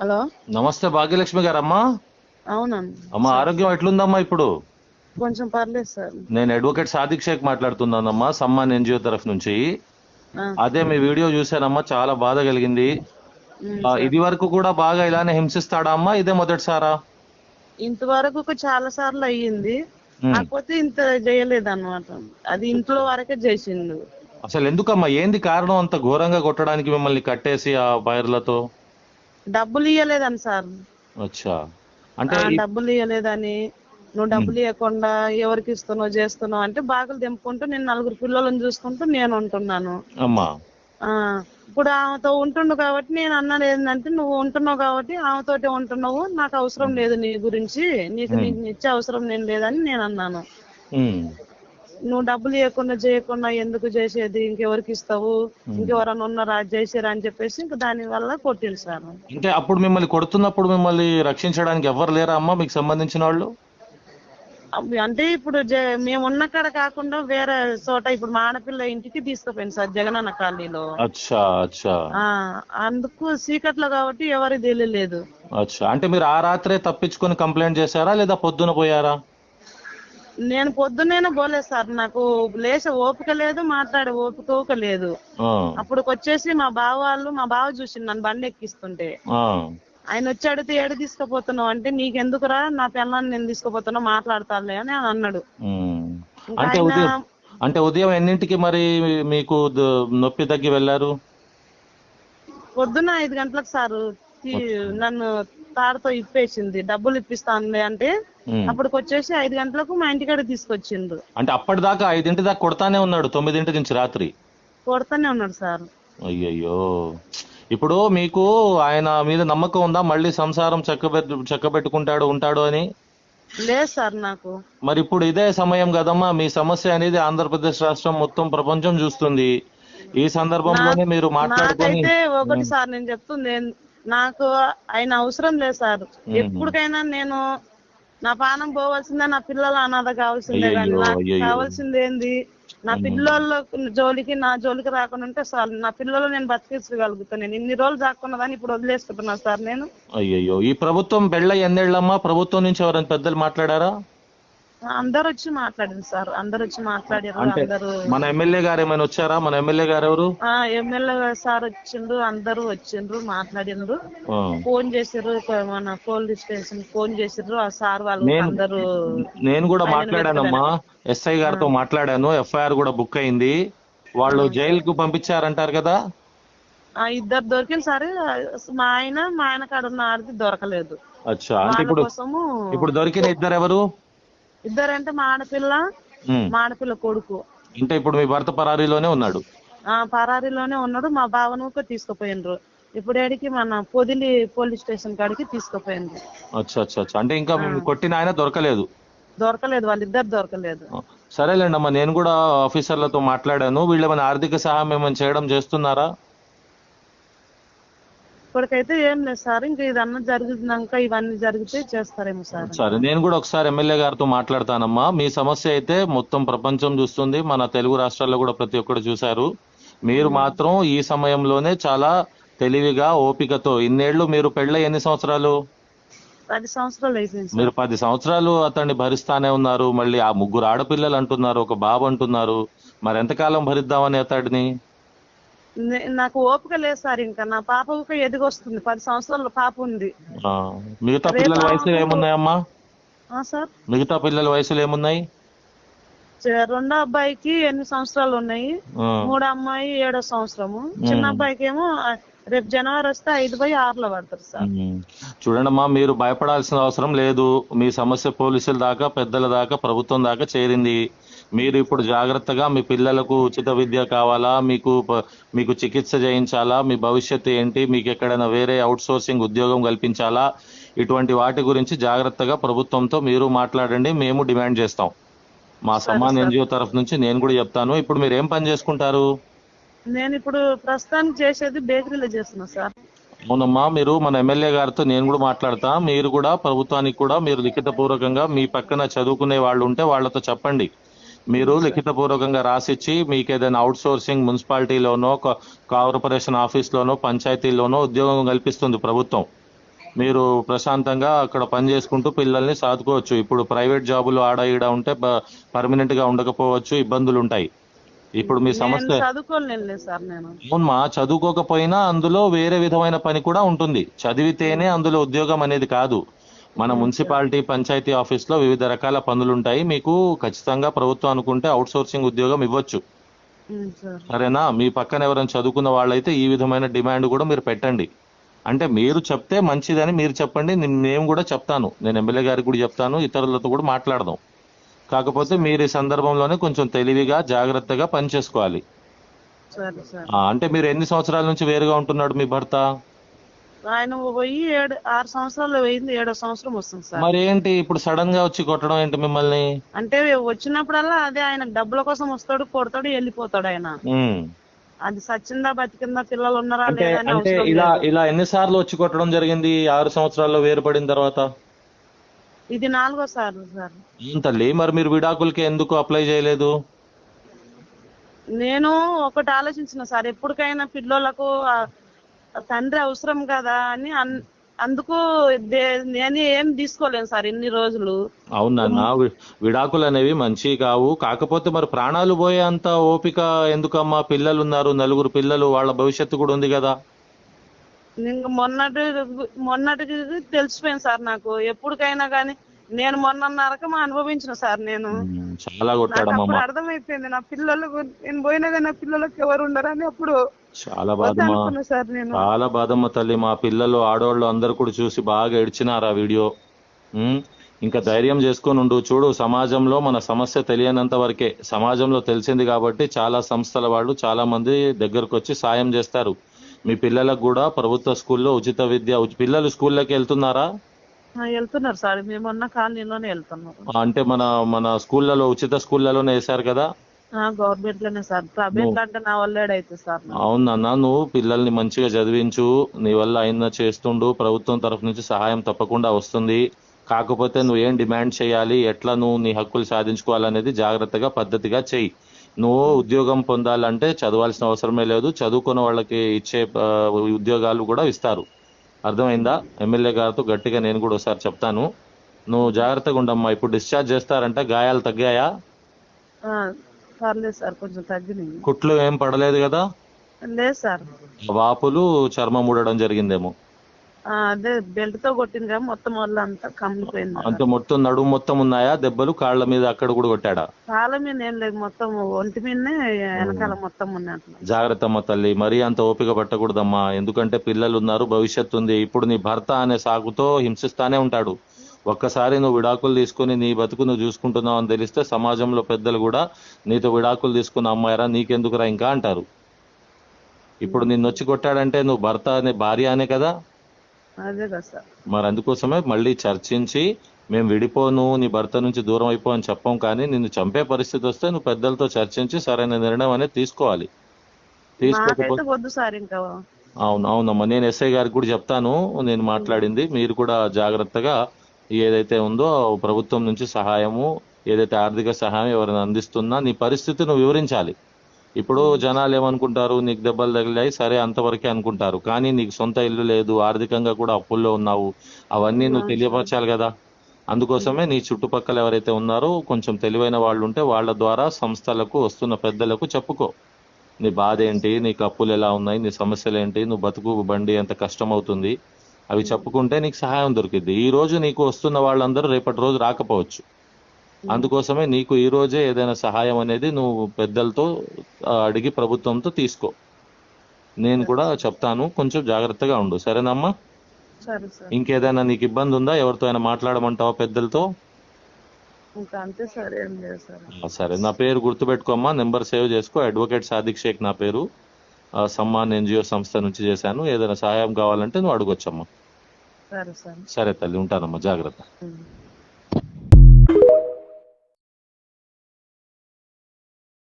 Hello. నమస్తే భాగ్యలక్ష్మి గారమ్మా. అవునండి అమ్మా, సార్. ఆరోగ్యం ఎట్లుందమ్మా ఇప్పుడు? కొంచెం పర్లేదు సార్. నేను అడ్వకేట్ సాదిక్ షేక్ మాట్లాడుతున్నానమ్మా, సమ్మాన్ ఎన్జిఓ తరఫు నుంచి. ఆ, అదే మీ వీడియో చూశానమ్మా, చాలా బాధ కలిగింది. సార్. ఇది వరకు కూడా బాగా ఇలానే హింసిస్తాడా అమ్మా, ఇదే మొదటిసారా? ఇంతవరకు చాలా సార్లు అయ్యింది. ఉమ్. కాకపోతే ఇంత చేయలేదు అన్నమాట. అది ఇంట్లో వరకే చేసిండు. అసలు ఎందుకమ్మా, ఏంది కారణం అంత ఘోరంగా కొట్టడానికి మిమ్మల్ని కట్టేసి ఆ వైర్లతో? డబ్బులు ఇయ్యలేదని సార్. అచ్చా. అంటే డబ్బులు ఇయ్యలేదని, నువ్వు డబ్బులు ఇవ్వకుండా ఎవరికి ఇస్తున్నావు చేస్తున్నావు అంటే బాగులు తెంపుకుంటూ నేను నలుగురు పిల్లలను చూసుకుంటూ నేను ఉంటున్నాను. అమ్మా. ఆ ఇప్పుడు ఆమెతో ఉంటుండు కాబట్టి నేను అన్నది ఏంటంటే, నువ్వు ఉంటున్నావు కాబట్టి ఆమెతోటే ఉంటున్నావు, నాకు అవసరం లేదు నీ గురించి, నీకు ఉమ్. నీకు ఇచ్చే అవసరం నేను లేదని నేను అన్నాను. ఉమ్. నువ్వు డబ్బులు ఇవ్వకుండా చేయకుండా ఎందుకు చేసేది, ఇంకెవరికి ఇస్తావు, ఇంకెవరన్నా ఉన్నారా చేసారా అని చెప్పేసి ఇంకా దాని వల్ల కొట్టిండు సార్. అంటే అప్పుడు మిమ్మల్ని కొడుతున్నప్పుడు మిమ్మల్ని రక్షించడానికి ఎవరు లేరా అమ్మా మీకు సంబంధించిన వాళ్ళు? అంటే ఇప్పుడు మేము ఉన్న కాడ కాకుండా వేరే చోట ఇప్పుడు మా ఆడపిల్ల ఇంటికి తీసుకుపోయింది సార్, జగనన్న కాలనీలో. అచ్చా అచ్చా. అందుకు చీకట్లో కాబట్టి ఎవరికి తెలియలేదు. అచ్చా, అంటే మీరు ఆ రాత్రే తప్పించుకొని కంప్లైంట్ చేశారా లేదా పొద్దున పోయారా? నేను పొద్దున్నేనే పోలేదు సార్, నాకు లేచే ఓపిక లేదు, మాట్లాడే ఓపిక లేదు. ఆ, అప్పుడు వచ్చేసి మా బావ చూసి నన్ను బండి ఎక్కిస్తుంటే ఆ. ఆయన వచ్చి అడిగితే ఏడు తీసుకుపోతున్నావు అంటే, నీకెందుకురా నా పిల్లల్ని నేను తీసుకుపోతున్నా మాట్లాడతానులే అని ఆయన అన్నాడు. ఉమ్. ఇంకా అంటే ఆయన ఉదయం అంటే ఉదయం ఎన్నింటికి మరి మీకు నొప్పి తగ్గి వెళ్ళారు? పొద్దున్న 5 గంటలకు సారు నన్ను తాడుతో ఇప్పేసింది, డబ్బులు ఇప్పిస్తానులే అంటే ఉమ్. అప్పటికి వచ్చేసి 5 గంటలకు మా ఇంటికాడ తీసుకొచ్చిండ్రు. అంటే అప్పటిదాకా 5 దాకా కొడతానే ఉన్నాడు, 9 నుంచి రాత్రి? కొడతానే ఉన్నాడు సార్. అయ్యయ్యో. ఇప్పుడు మీకు ఆయన మీద నమ్మకం ఉందా, మళ్ళీ సంసారం చక్కబెట్టుకుంటాడు ఉంటాడు అని? లేదు సార్ నాకు. మరి ఇప్పుడు ఇదే సమయం కదమ్మా, మీ సమస్య అనేది ఆంధ్రప్రదేశ్ రాష్ట్రం మొత్తం ప్రపంచం చూస్తుంది. ఈ సందర్భంలోనే మీరు మాట్లాడుకొని. నాకైతే ఒకటి సార్ నేను చెప్తుంది, నాకు ఆయన అవసరం లేదు సార్. ఎప్పటికైనా నేను నా ప్రాణం పోవాల్సిందే, నా పిల్లల అనాథ కావాల్సిందే, కానీ నాకు కావాల్సింది ఏంది, నా పిల్లల జోలికి నా జోలికి రాకుండా ఉంటే సార్, నా పిల్లలు నేను బతికించగలుగుతాను. నేను ఇన్ని రోజులు దాక్కున్నదాన్ని ఇప్పుడు వదిలేసుకుంటున్నా సార్ నేను. అయ్యయ్యో, ఈ ప్రభుత్వం బెళ్ళ ఎన్నేళ్ళమ్మా? ప్రభుత్వం నుంచి ఎవరైనా పెద్దలు మాట్లాడారా? అందరు వచ్చి మాట్లాడింది సార్, అందరు వచ్చి మాట్లాడారు. అంటే అందరు మన ఎమ్మెల్యే గారు ఏమైనా వచ్చారా? మన ఎమ్మెల్యే గారు ఎవరు? ఎమ్మెల్యే సార్ వచ్చిండ్రు, అందరూ వచ్చిండ్రు, మాట్లాడిండ్రు, ఆ. ఫోన్ చేసిర్రు, మన పోలీస్ స్టేషన్ ఫోన్ చేసిర్రు. ఆ సార్ వాళ్ళు అందరూ. నేను కూడా మాట్లాడానమ్మా, ఎస్ఐ గారితో మాట్లాడాను, ఎఫ్ఐఆర్ కూడా బుక్ అయింది. వాళ్ళు జైలుకు పంపించారంటారు కదా? ఇద్దరు దొరికింది సార్, మా ఆయన కాడ ఉన్న ఆడిది దొరకలేదు. అచ్చా, అంటే ఇప్పుడు దొరికిన ఇద్దరు ఎవరు? ఇద్దరంటే మా ఆడపిల్ల కొడుకు. అంటే ఇప్పుడు మీ భర్త పరారీలోనే ఉన్నాడు? పరారీలోనే ఉన్నాడు. మా బావను తీసుకుపోయినరు ఇప్పుడు ఏడికి, మన పొదిలి పోలీస్ స్టేషన్ కాడికి తీసుకుపోయినరు. అచ్చా అచ్చా అచ్చా. అంటే ఇంకా కొట్టిన ఆయన దొరకలేదు? వాళ్ళిద్దరు దొరకలేదు. సరేలేండి అమ్మా, నేను కూడా ఆఫీసర్లతో మాట్లాడాను. వీళ్ళు ఏమైనా ఆర్థిక సహాయం ఏమైనా చేయడం చేస్తున్నారా? ఇప్పటికైతే ఏం లేదు సార్, ఇంకా ఇదన్నా జరిగినాక ఇవన్నీ జరిగితే చేస్తారేమో సార్. సరే, నేను కూడా ఒకసారి ఎమ్మెల్యే గారితో మాట్లాడతానమ్మా. మీ సమస్య అయితే మొత్తం ప్రపంచం చూస్తుంది, మన తెలుగు రాష్ట్రాల్లో కూడా ప్రతి ఒక్కరు చూశారు. మీరు మాత్రం ఈ సమయంలోనే చాలా తెలివిగా ఓపికతో, ఇన్నేళ్లు మీరు పెళ్ళై ఎన్ని సంవత్సరాలు? 10 సంవత్సరాలు అయిపోయింది. మీరు 10 సంవత్సరాలు అతన్ని భరిస్తానే ఉన్నారు, మళ్ళీ ఆ 3 ఆడపిల్లలు అంటున్నారు, ఒక బాబు అంటున్నారు. మరి ఎంతకాలం భరిద్దామని అతడిని? నాకు ఓపిక లేదు సార్, ఇంకా నా పాప ఊక ఎదిగొస్తుంది, 10 సంవత్సరాల పాప ఉంది. మిగతా పిల్లల వయసులు ఏమున్నాయమ్మా? సార్ మిగతా పిల్లల వయసులు ఏమున్నాయి? రెండో అబ్బాయికి 8 సంవత్సరాలు ఉన్నాయి, మూడో అమ్మాయి 7వ సంవత్సరము, చిన్న అబ్బాయికి ఏమో రేపు జనవరి వస్తే 5/6లో పడతారు సార్. చూడండమ్మా, మీరు భయపడాల్సిన అవసరం లేదు. మీ సమస్య పోలీసుల దాకా, పెద్దల దాకా, ప్రభుత్వం దాకా చేరింది. మీరు ఇప్పుడు జాగ్రత్తగా మీ పిల్లలకు ఉచిత విద్య కావాలా, మీకు చికిత్స చేయించాలా, మీ భవిష్యత్తు ఏంటి, మీకు ఎక్కడైనా వేరే అవుట్ సోర్సింగ్ ఉద్యోగం కల్పించాలా, ఇటువంటి వాటి గురించి జాగ్రత్తగా ప్రభుత్వంతో మీరు మాట్లాడండి. మేము డిమాండ్ చేస్తాం. మా సమ్మాన్ ఎన్జిఓ తరఫు నుంచి నేను కూడా చెప్తాను. ఇప్పుడు మీరు ఏం పని చేసుకుంటారు? నేను ఇప్పుడు ప్రస్తుతానికి చేసేది బేకరీలో చేస్తున్నా సార్. అవునమ్మా, మీరు మన ఎమ్మెల్యే గారితో నేను కూడా మాట్లాడతా. మీరు కూడా ప్రభుత్వానికి కూడా మీరు లిఖితపూర్వకంగా, మీ పక్కన చదువుకునే వాళ్ళు ఉంటే వాళ్ళతో చెప్పండి. మీరు లిఖితపూర్వకంగా రాసిచ్చి, మీకు ఏదైనా అవుట్ సోర్సింగ్ మున్సిపాలిటీలోనో, కార్పొరేషన్ ఆఫీస్లోనో, పంచాయతీలోనో ఉద్యోగం కల్పిస్తుంది ప్రభుత్వం. మీరు ప్రశాంతంగా అక్కడ పని చేసుకుంటూ పిల్లల్ని సాదుకోవచ్చు. ఇప్పుడు ప్రైవేట్ జాబులు ఆడ ఈడ ఉంటే పర్మనెంట్ గా ఉండకపోవచ్చు, ఇబ్బందులు ఉంటాయి. ఇప్పుడు మీ నేను సమస్య చదువుకోలేనులే సార్ నేను. అవునమ్మా, చదువుకోకపోయినా అందులో వేరే విధమైన పని కూడా ఉంటుంది. చదివితేనే అందులో ఉద్యోగం అనేది కాదు. మన మున్సిపాలిటీ పంచాయతీ ఆఫీస్ లో వివిధ రకాల పనులు ఉంటాయి. మీకు ఖచ్చితంగా ప్రభుత్వం అనుకుంటే అవుట్ సోర్సింగ్ ఉద్యోగం ఇవ్వచ్చు. సార్ సరేనా? మీ పక్కన ఎవరైనా చదువుకున్న వాళ్ళైతే ఈ విధమైన డిమాండ్ కూడా మీరు పెట్టండి. అంటే మీరు చెప్తే మంచిదని మీరు చెప్పండి, నేను కూడా చెప్తాను. నేను ఎమ్మెల్యే గారికి కూడా చెప్తాను, ఇతరులతో కూడా మాట్లాడదాం. కాకపోతే మీరు ఈ సందర్భంలోనే కొంచెం తెలివిగా జాగ్రత్తగా పని చేసుకోవాలి. సరే సార్. అంటే మీరు ఎన్ని సంవత్సరాల నుంచి వేరుగా ఉంటున్నాడు మీ భర్త? ఆయన పోయి 6 సంవత్సరాలు పోయింది, 7వ సంవత్సరం వస్తుంది సార్. మరి ఏంటి ఇప్పుడు సడన్ గా వచ్చి కొట్టడం ఏంటి మిమ్మల్ని? అంటే వచ్చినప్పుడల్లా అదే, ఆయన డబ్బుల కోసం వస్తాడు, కొడతాడు, వెళ్ళిపోతాడు ఆయన. ఉమ్. అది సచ్చిందా బతికిందా, పిల్లలు ఉన్నారా అంటే లేదని అంటే అవసరం ఇలా లేదు. ఇలా ఎన్నిసార్లు వచ్చి కొట్టడం జరిగింది 6 సంవత్సరాల్లో వేరుపడిన తర్వాత? ఇది 4వసారి సార్. తల్లి, మరి మీరు విడాకులకి ఎందుకు అప్లై చేయలేదు? నేను ఒకటి ఆలోచించిన సార్, ఎప్పటికైనా పిల్లలకు తండ్రి అవసరం కదా అని అందుకు నేను ఏం తీసుకోలేను సార్ ఇన్ని రోజులు. అవునన్నా, విడాకులు అనేవి మంచి కావు. కాకపోతే మరి ప్రాణాలు పోయే అంత ఓపిక ఎందుకమ్మా? పిల్లలు ఉన్నారు, 4 పిల్లలు, వాళ్ళ భవిష్యత్తు కూడా ఉంది కదా. ఇంక మొన్నటికి తెలిసిపోయింది సార్ నాకు. ఎప్పటికైనా కానీ నేను మొన్నన్నరకం అనుభవించిన సార్. నేను చాలా కొట్టాడమ్మా. అప్పుడు అర్థమైపోయింది, నా పిల్లలకు నేను పోయినా కానీ నా పిల్లలకు ఎవరు ఉండరని అప్పుడు చాలా బాధమ్మా, సార్. నేను చాలా బాధమ్మ తల్లి. మా పిల్లలు ఆడవాళ్ళు అందరు కూడా చూసి బాగా ఏడ్చినారు ఆ వీడియో. ఇంకా ధైర్యం చేసుకొని ఉండు. చూడు, సమాజంలో మన సమస్య తెలియనంత వరకే. సమాజంలో తెలిసింది కాబట్టి చాలా సంస్థల వాళ్ళు చాలా మంది దగ్గరకు వచ్చి సాయం చేస్తారు. మీ పిల్లలకు కూడా ప్రభుత్వ స్కూల్లో ఉచిత విద్య. పిల్లలు స్కూల్లోకి వెళ్తున్నారా? వెళ్తున్నారు సార్, మేమున్న కాలనీలోనే వెళ్తున్నారు. అంటే మన మన స్కూళ్ళలో, ఉచిత స్కూళ్ళలోనే వేశారు కదా? గవర్నమెంట్ లోనే సార్. ప్రైవేట్ అంటే నా వల్లేడైతే సార్. అవునన్నా, నువ్వు పిల్లల్ని మంచిగా చదివించు. నీ వల్ల అయినా చేస్తుండు. ప్రభుత్వం తరఫు నుంచి సహాయం తప్పకుండా వస్తుంది. కాకపోతే నువ్వు ఏం డిమాండ్ చేయాలి, ఎట్లా నువ్వు నీ హక్కులు సాధించుకోవాలనేది జాగ్రత్తగా పద్ధతిగా చెయ్యి. నువ్వు ఉద్యోగం పొందాలంటే చదవాల్సిన అవసరమే లేదు. చదువుకున్న వాళ్ళకి ఇచ్చే ఉద్యోగాలు కూడా ఇస్తారు. అర్థమైందా? ఎమ్మెల్యే గారితో గట్టిగా నేను కూడా ఒకసారి చెప్తాను. నువ్వు జాగ్రత్తగా ఉండమ్మా. ఇప్పుడు డిశ్చార్జ్ చేస్తారంట, గాయాలు తగ్గాయా? పర్లేదు సార్, కొంచెం తగ్గినాయి. కుట్లు ఏం పడలేదు కదా? లేదు సార్. వాపులు, చర్మం ఊడడం జరిగిందేమో. అదే బెల్ట్ తో కొట్టింది కదా, మొత్తం అంతా కమ్మిపోయింది. అంటే మొత్తం నడుము మొత్తం ఉన్నాయా దెబ్బలు? కాళ్ళ మీద అక్కడ కూడా కొట్టాడా? కాళ్ళ మీద ఏం లేదు, మొత్తం ఒంటి మీదనే వెనకాల మొత్తం ఉన్నట్లు. జాగ్రత్త అమ్మ తల్లి, మరీ అంత ఓపిక పట్టకూడదమ్మా. ఎందుకంటే పిల్లలు ఉన్నారు, భవిష్యత్తు ఉంది. ఇప్పుడు నీ భర్త అనే సాకుతో హింసిస్తానే ఉంటాడు. ఒక్కసారి నువ్వు విడాకులు తీసుకుని నీ బతుకు నువ్వు చూసుకుంటున్నావు అని తెలిస్తే సమాజంలో పెద్దలు కూడా నీతో విడాకులు తీసుకున్న అమ్మాయిరా నీకెందుకురా ఇంకా అంటారు. ఇప్పుడు నిన్ను వచ్చి కొట్టాడంటే నువ్వు భర్త అనే భార్య అనే కదా. అదే కదా సార్. మరి అందుకోసమే మళ్ళీ చర్చించి, మేము విడిపోను, నీ భర్త నుంచి దూరం అయిపో అని చెప్పం, కానీ నిన్ను చంపే పరిస్థితి వస్తే నువ్వు పెద్దలతో చర్చించి సరైన నిర్ణయం అనేది తీసుకోవాలి. తీసుకోకపోతే వద్దు సార్ ఇంకా. అవునమ్మా, నేను ఎస్ఐ గారికి కూడా చెప్తాను నేను మాట్లాడింది. మీరు కూడా జాగ్రత్తగా ఏదైతే ఉందో ప్రభుత్వం నుంచి సహాయము, ఏదైతే ఆర్థిక సహాయం ఎవరైనా అందిస్తున్నా నీ పరిస్థితి నువ్వు వివరించాలి. ఇప్పుడు జనాలు ఏమనుకుంటారు, నీకు దెబ్బలు తగిలాయి సరే అంతవరకే అనుకుంటారు, కానీ నీకు సొంత ఇల్లు లేదు, ఆర్థికంగా కూడా అప్పుల్లో ఉన్నావు. అవన్నీ నువ్వు తెలియపరచాలి కదా. అందుకోసమే నీ చుట్టుపక్కల ఎవరైతే ఉన్నారో కొంచెం తెలివైన వాళ్ళు ఉంటే వాళ్ళ ద్వారా సంస్థలకు, వస్తున్న పెద్దలకు చెప్పుకో. నీ బాధ ఏంటి, నీకు అప్పులు ఎలా ఉన్నాయి, నీ సమస్యలు ఏంటి, నువ్వు బతుకు బండి ఎంత కష్టం అవుతుంది, అవి చెప్పుకుంటే నీకు సహాయం దొరికిద్ది. ఈ రోజు నీకు వస్తున్న వాళ్ళందరూ రేపటి రోజు రాకపోవచ్చు. అందుకోసమే నీకు ఈ రోజే ఏదైనా సహాయం అనేది నువ్వు పెద్దలతో అడిగి ప్రభుత్వంతో తీసుకో. నేను కూడా చెప్తాను, కొంచెం జాగ్రత్తగా ఉండు. సరేనమ్మా? ఇంకేదైనా నీకు ఇబ్బంది ఉందా? ఎవరితో అయినా మాట్లాడమంటావా పెద్దలతో? సరే, నా పేరు గుర్తుపెట్టుకోమ్మా, నెంబర్ సేవ్ చేసుకో. అడ్వకేట్ సాదిక్ షేక్ నా పేరు. సమ్మాన్ NGO సంస్థ నుంచి చేశాను. ఏదైనా సహాయం కావాలంటే నువ్వు అడగొచ్చమ్మా. సరే తల్లి, ఉంటానమ్మా, జాగ్రత్త.